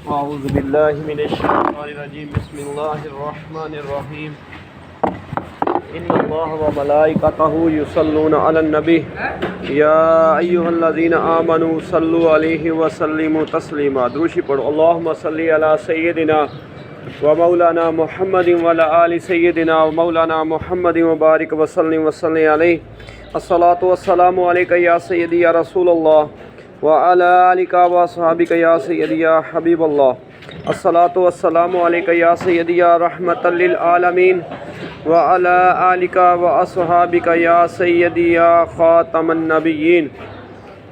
اعوذ باللہ من الشیطان الرجیم بسم اللہ الرحمن الرحیم ان اللہ وملائکتہ یصلون علی النبی یا ایھا الذین آمنوا صلوا علیہ وسلموا تسلیما۔ دروشی پڑھو۔ اللہم صلی علی سیدنا و مولانا محمد وعلی آل سیدنا و مولانا محمد وبارک وسلم علیہ۔ الصلاۃ والسلام علیک یا سیدی یا رسول اللہ وعلی آلک واصحابک یا سیدی یا حبیب اللہ۔ الصلاۃ والسلام علیک یا سیدی یا رحمۃ للعالمین وعلی آلک واصحابک یا سیدی یا خاتم النبیین۔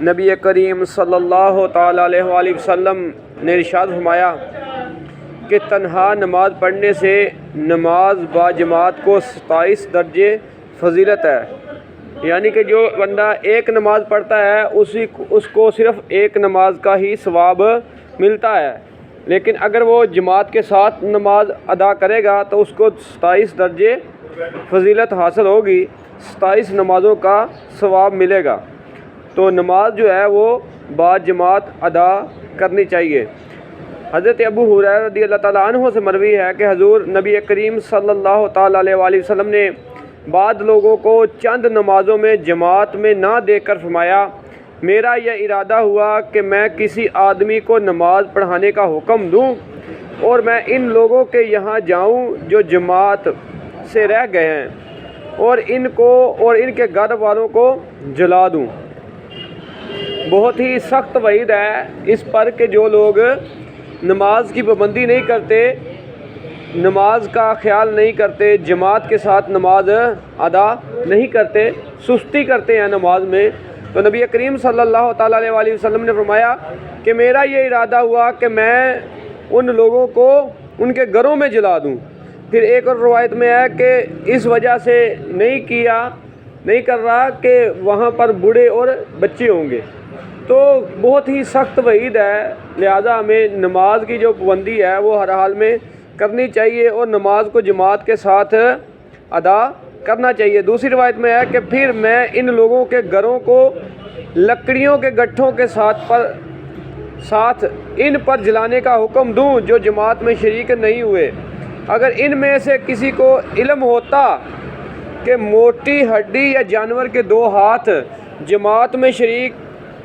نبی کریم صلی اللہ تعالیٰ علیہ وآلہ وسلم نے ارشاد فرمایا کہ تنہا نماز پڑھنے سے نماز با جماعت کو 27 درجے فضیلت ہے، یعنی کہ جو بندہ ایک نماز پڑھتا ہے اس کو صرف ایک نماز کا ہی ثواب ملتا ہے، لیکن اگر وہ جماعت کے ساتھ نماز ادا کرے گا تو اس کو 27 درجے فضیلت حاصل ہوگی، 27 نمازوں کا ثواب ملے گا۔ تو نماز جو ہے وہ با جماعت ادا کرنی چاہیے۔ حضرت ابو ہریرہ رضی اللہ تعالیٰ عنہ سے مروی ہے کہ حضور نبی کریم صلی اللہ تعالیٰ علیہ وآلہ وسلم نے بعض لوگوں کو چند نمازوں میں جماعت میں نہ دیکھ کر فرمایا، میرا یہ ارادہ ہوا کہ میں کسی آدمی کو نماز پڑھانے کا حکم دوں اور میں ان لوگوں کے یہاں جاؤں جو جماعت سے رہ گئے ہیں اور ان کو اور ان کے گھر والوں کو جلا دوں۔ بہت ہی سخت وعید ہے اس پر کہ جو لوگ نماز کی پابندی نہیں کرتے، نماز کا خیال نہیں کرتے، جماعت کے ساتھ نماز ادا نہیں کرتے، سستی کرتے ہیں نماز میں، تو نبی کریم صلی اللہ تعالیٰ علیہ وآلہ وسلم نے فرمایا کہ میرا یہ ارادہ ہوا کہ میں ان لوگوں کو ان کے گھروں میں جلا دوں۔ پھر ایک اور روایت میں ہے کہ اس وجہ سے نہیں کر رہا کہ وہاں پر بوڑھے اور بچے ہوں گے۔ تو بہت ہی سخت وعید ہے، لہذا ہمیں نماز کی جو پابندی ہے وہ ہر حال میں کرنی چاہیے اور نماز کو جماعت کے ساتھ ادا کرنا چاہیے۔ دوسری روایت میں ہے کہ پھر میں ان لوگوں کے گھروں کو لکڑیوں کے گٹھوں کے ساتھ ان پر جلانے کا حکم دوں جو جماعت میں شریک نہیں ہوئے۔ اگر ان میں سے کسی کو علم ہوتا کہ موٹی ہڈی یا جانور کے 2 ہاتھ جماعت میں شریک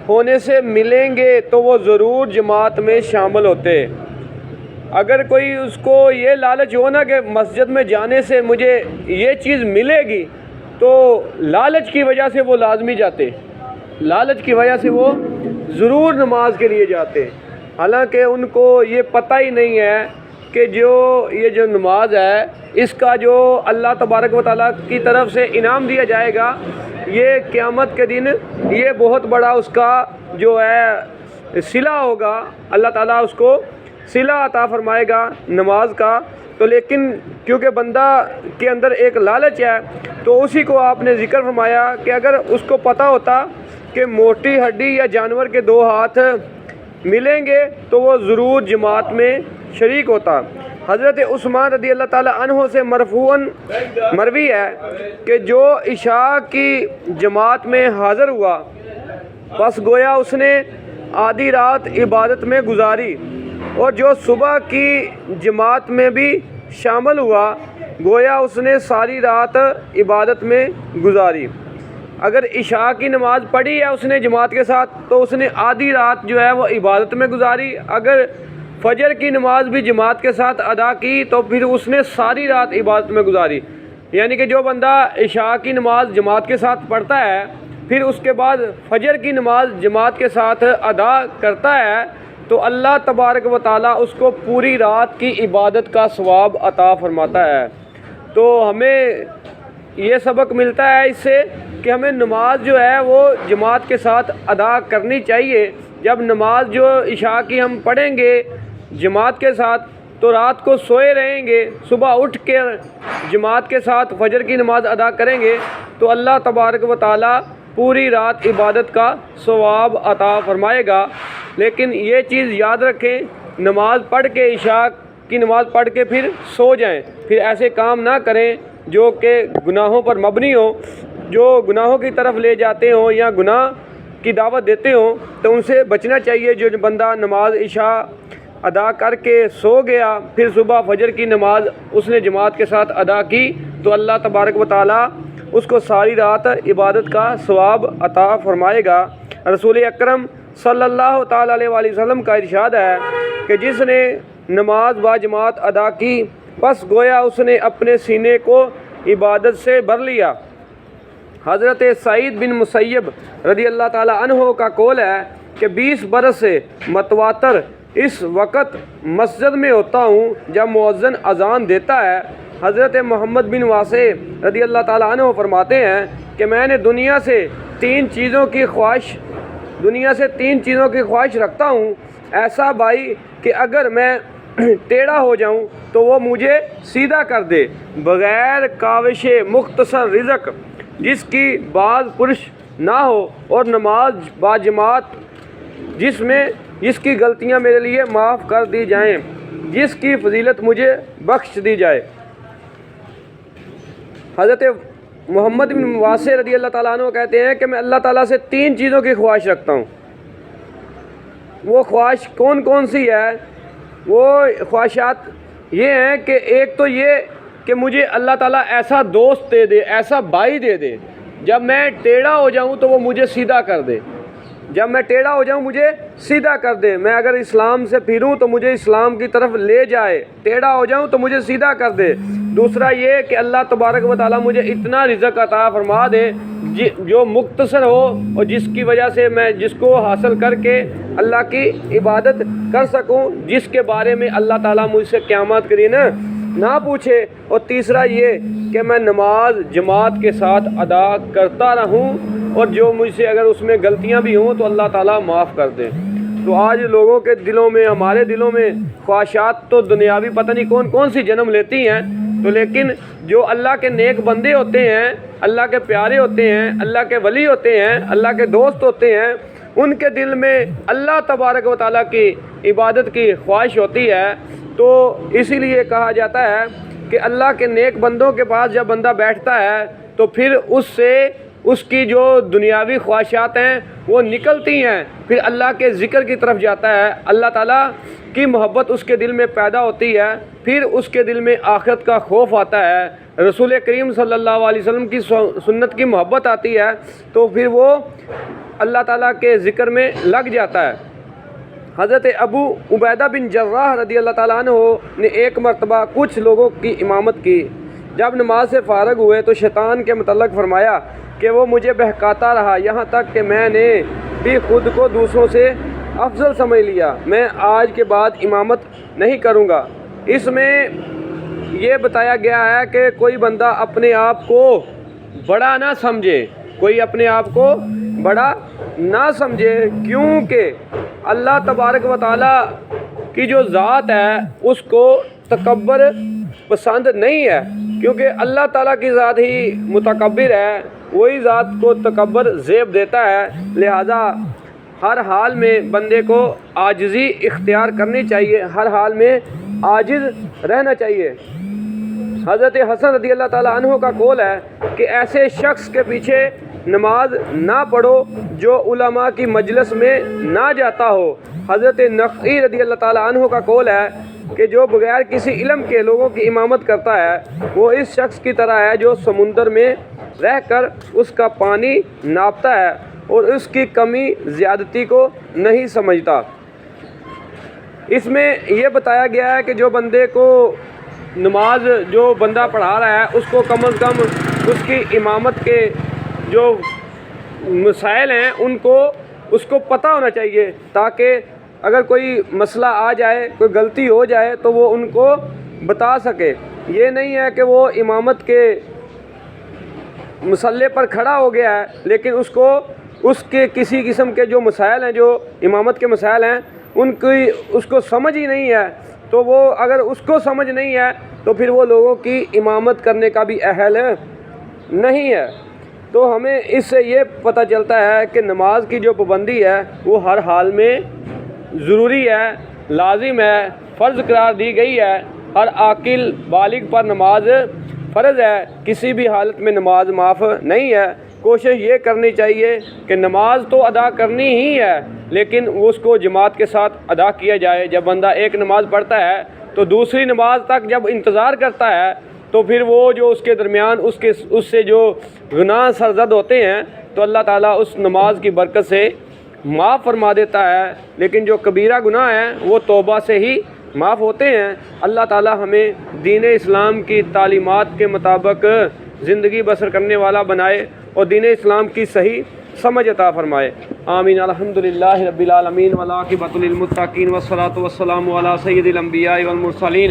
ہونے سے ملیں گے تو وہ ضرور جماعت میں شامل ہوتے۔ اگر کوئی اس کو یہ لالچ ہو نا کہ مسجد میں جانے سے مجھے یہ چیز ملے گی، تو لالچ کی وجہ سے وہ لازمی جاتے، لالچ کی وجہ سے وہ ضرور نماز کے لیے جاتے، حالانکہ ان کو یہ پتہ ہی نہیں ہے کہ یہ جو نماز ہے اس کا جو اللہ تبارک و تعالیٰ کی طرف سے انعام دیا جائے گا، یہ قیامت کے دن یہ بہت بڑا اس کا جو ہے صلہ ہوگا، اللہ تعالیٰ اس کو صلہ عطا فرمائے گا نماز کا۔ تو لیکن کیونکہ بندہ کے اندر ایک لالچ ہے تو اسی کو آپ نے ذکر فرمایا کہ اگر اس کو پتہ ہوتا کہ موٹی ہڈی یا جانور کے 2 ہاتھ ملیں گے تو وہ ضرور جماعت میں شریک ہوتا۔ حضرت عثمان رضی اللہ تعالیٰ عنہ سے مرفوعاً مروی ہے کہ جو عشاء کی جماعت میں حاضر ہوا پس گویا اس نے آدھی رات عبادت میں گزاری، اور جو صبح کی جماعت میں بھی شامل ہوا گویا اس نے ساری رات عبادت میں گزاری۔ اگر عشاء کی نماز پڑھی ہے اس نے جماعت کے ساتھ تو اس نے آدھی رات جو ہے وہ عبادت میں گزاری، اگر فجر کی نماز بھی جماعت کے ساتھ ادا کی تو پھر اس نے ساری رات عبادت میں گزاری۔ یعنی کہ جو بندہ عشاء کی نماز جماعت کے ساتھ پڑھتا ہے پھر اس کے بعد فجر کی نماز جماعت کے ساتھ ادا کرتا ہے تو اللہ تبارک و تعالیٰ اس کو پوری رات کی عبادت کا ثواب عطا فرماتا ہے۔ تو ہمیں یہ سبق ملتا ہے اس سے کہ ہمیں نماز جو ہے وہ جماعت کے ساتھ ادا کرنی چاہیے۔ جب نماز جو عشاء کی ہم پڑھیں گے جماعت کے ساتھ تو رات کو سوئے رہیں گے، صبح اٹھ کے جماعت کے ساتھ فجر کی نماز ادا کریں گے تو اللہ تبارک و تعالیٰ پوری رات عبادت کا ثواب عطا فرمائے گا۔ لیکن یہ چیز یاد رکھیں، نماز پڑھ کے عشاء کی نماز پڑھ کے پھر سو جائیں، پھر ایسے کام نہ کریں جو کہ گناہوں پر مبنی ہو، جو گناہوں کی طرف لے جاتے ہوں یا گناہ کی دعوت دیتے ہوں، تو ان سے بچنا چاہیے۔ جو بندہ نماز عشاء ادا کر کے سو گیا، پھر صبح فجر کی نماز اس نے جماعت کے ساتھ ادا کی تو اللہ تبارک و تعالیٰ اس کو ساری رات عبادت کا ثواب عطا فرمائے گا۔ رسول اکرم صلی اللہ تعالیٰ علیہ وآلہ وسلم کا ارشاد ہے کہ جس نے نماز با جماعت ادا کی بس گویا اس نے اپنے سینے کو عبادت سے بھر لیا۔ حضرت سعید بن مسیب رضی اللہ تعالیٰ عنہ کا قول ہے کہ 20 برس سے متواتر اس وقت مسجد میں ہوتا ہوں جب مؤذن اذان دیتا ہے۔ حضرت محمد بن واسع رضی اللہ تعالیٰ عنہ فرماتے ہیں کہ میں نے دنیا سے تین چیزوں کی خواہش رکھتا ہوں۔ ایسا بھائی کہ اگر میں ٹیڑھا ہو جاؤں تو وہ مجھے سیدھا کر دے، بغیر کاوش مختصر رزق جس کی باز پرش نہ ہو، اور نماز با جماعت جس کی غلطیاں میرے لیے معاف کر دی جائیں، جس کی فضیلت مجھے بخش دی جائے۔ حضرت محمد بن واسع رضی اللہ تعالیٰ عنہ کہتے ہیں کہ میں اللہ تعالیٰ سے تین چیزوں کی خواہش رکھتا ہوں۔ وہ خواہش کون کون سی ہے؟ وہ خواہشات یہ ہیں کہ ایک تو یہ کہ مجھے اللہ تعالیٰ ایسا دوست دے دے، ایسا بھائی دے دے، جب میں ٹیڑھا ہو جاؤں تو وہ مجھے سیدھا کر دے، مجھے سیدھا کر دے۔ میں اگر اسلام سے پھروں تو مجھے اسلام کی طرف لے جائے، ٹیڑھا ہو جاؤں تو مجھے سیدھا کر دے۔ دوسرا یہ کہ اللہ تبارک و تعالیٰ مجھے اتنا رزق عطا فرما دے جو مختصر ہو، اور جس کی وجہ سے میں جس کو حاصل کر کے اللہ کی عبادت کر سکوں، جس کے بارے میں اللہ تعالیٰ مجھ سے قیامت کے دن نہ پوچھے۔ اور تیسرا یہ کہ میں نماز جماعت کے ساتھ ادا کرتا رہوں، اور جو مجھ سے اگر اس میں غلطیاں بھی ہوں تو اللہ تعالیٰ معاف کر دے۔ تو آج لوگوں کے دلوں میں، ہمارے دلوں میں خواہشات تو دنیاوی پتہ نہیں کون کون سی جنم لیتی ہیں، تو لیکن جو اللہ کے نیک بندے ہوتے ہیں، اللہ کے پیارے ہوتے ہیں، اللہ کے ولی ہوتے ہیں، اللہ کے دوست ہوتے ہیں، ان کے دل میں اللہ تبارک و تعالیٰ کی عبادت کی خواہش ہوتی ہے۔ تو اسی لیے کہا جاتا ہے کہ اللہ کے نیک بندوں کے پاس جب بندہ بیٹھتا ہے تو پھر اس کی جو دنیاوی خواہشات ہیں وہ نکلتی ہیں، پھر اللہ کے ذکر کی طرف جاتا ہے، اللہ تعالیٰ کی محبت اس کے دل میں پیدا ہوتی ہے، پھر اس کے دل میں آخرت کا خوف آتا ہے، رسول کریم صلی اللہ علیہ وسلم کی سنت کی محبت آتی ہے، تو پھر وہ اللہ تعالیٰ کے ذکر میں لگ جاتا ہے۔ حضرت ابو عبیدہ بن جراح رضی اللہ تعالیٰ عنہ نے ایک مرتبہ کچھ لوگوں کی امامت کی۔ جب نماز سے فارغ ہوئے تو شیطان کے متعلق فرمایا کہ وہ مجھے بہکاتا رہا، یہاں تک کہ میں نے بھی خود کو دوسروں سے افضل سمجھ لیا۔ میں آج کے بعد امامت نہیں کروں گا۔ اس میں یہ بتایا گیا ہے کہ کوئی بندہ اپنے آپ کو بڑا نہ سمجھے، کیونکہ اللہ تبارک و تعالیٰ کی جو ذات ہے اس کو تکبر پسند نہیں ہے، کیونکہ اللہ تعالیٰ کی ذات ہی متکبر ہے، وہی ذات کو تکبر زیب دیتا ہے۔ لہذا ہر حال میں بندے کو عاجزی اختیار کرنی چاہیے، ہر حال میں عاجز رہنا چاہیے۔ حضرت حسن رضی اللہ تعالیٰ عنہ کا قول ہے کہ ایسے شخص کے پیچھے نماز نہ پڑھو جو علماء کی مجلس میں نہ جاتا ہو۔ حضرت نقعی رضی اللہ تعالیٰ عنہ کا قول ہے کہ جو بغیر کسی علم کے لوگوں کی امامت کرتا ہے وہ اس شخص کی طرح ہے جو سمندر میں رہ کر اس کا پانی ناپتا ہے اور اس کی کمی زیادتی کو نہیں سمجھتا۔ اس میں یہ بتایا گیا ہے کہ جو بندے کو نماز جو بندہ پڑھا رہا ہے اس کو کم از کم اس کی امامت کے جو مسائل ہیں اس کو پتہ ہونا چاہیے، تاکہ اگر کوئی مسئلہ آ جائے، کوئی غلطی ہو جائے تو وہ ان کو بتا سکے۔ یہ نہیں ہے کہ وہ امامت کے مسئلے پر کھڑا ہو گیا ہے لیکن اس کے کسی قسم کے جو مسائل ہیں، جو امامت کے مسائل ہیں، اس کو سمجھ ہی نہیں ہے، تو وہ اگر اس کو سمجھ نہیں ہے تو پھر وہ لوگوں کی امامت کرنے کا بھی اہل نہیں ہے۔ تو ہمیں اس سے یہ پتہ چلتا ہے کہ نماز کی جو پابندی ہے وہ ہر حال میں ضروری ہے، لازم ہے، فرض قرار دی گئی ہے۔ ہر عاقل بالغ پر نماز فرض ہے، کسی بھی حالت میں نماز معاف نہیں ہے۔ کوشش یہ کرنی چاہیے کہ نماز تو ادا کرنی ہی ہے لیکن اس کو جماعت کے ساتھ ادا کیا جائے۔ جب بندہ ایک نماز پڑھتا ہے تو دوسری نماز تک جب انتظار کرتا ہے تو پھر وہ جو اس کے درمیان اس سے جو گناہ سرزد ہوتے ہیں تو اللہ تعالیٰ اس نماز کی برکت سے معاف فرما دیتا ہے، لیکن جو کبیرہ گناہ ہیں وہ توبہ سے ہی معاف ہوتے ہیں۔ اللہ تعالیٰ ہمیں دین اسلام کی تعلیمات کے مطابق زندگی بسر کرنے والا بنائے اور دین اسلام کی صحیح سمجھ عطا فرمائے، آمین۔ الحمدللہ رب العالمین والعاقبۃ للمتقین والصلاۃ والسلام علی سید الانبیاء والمرسلین۔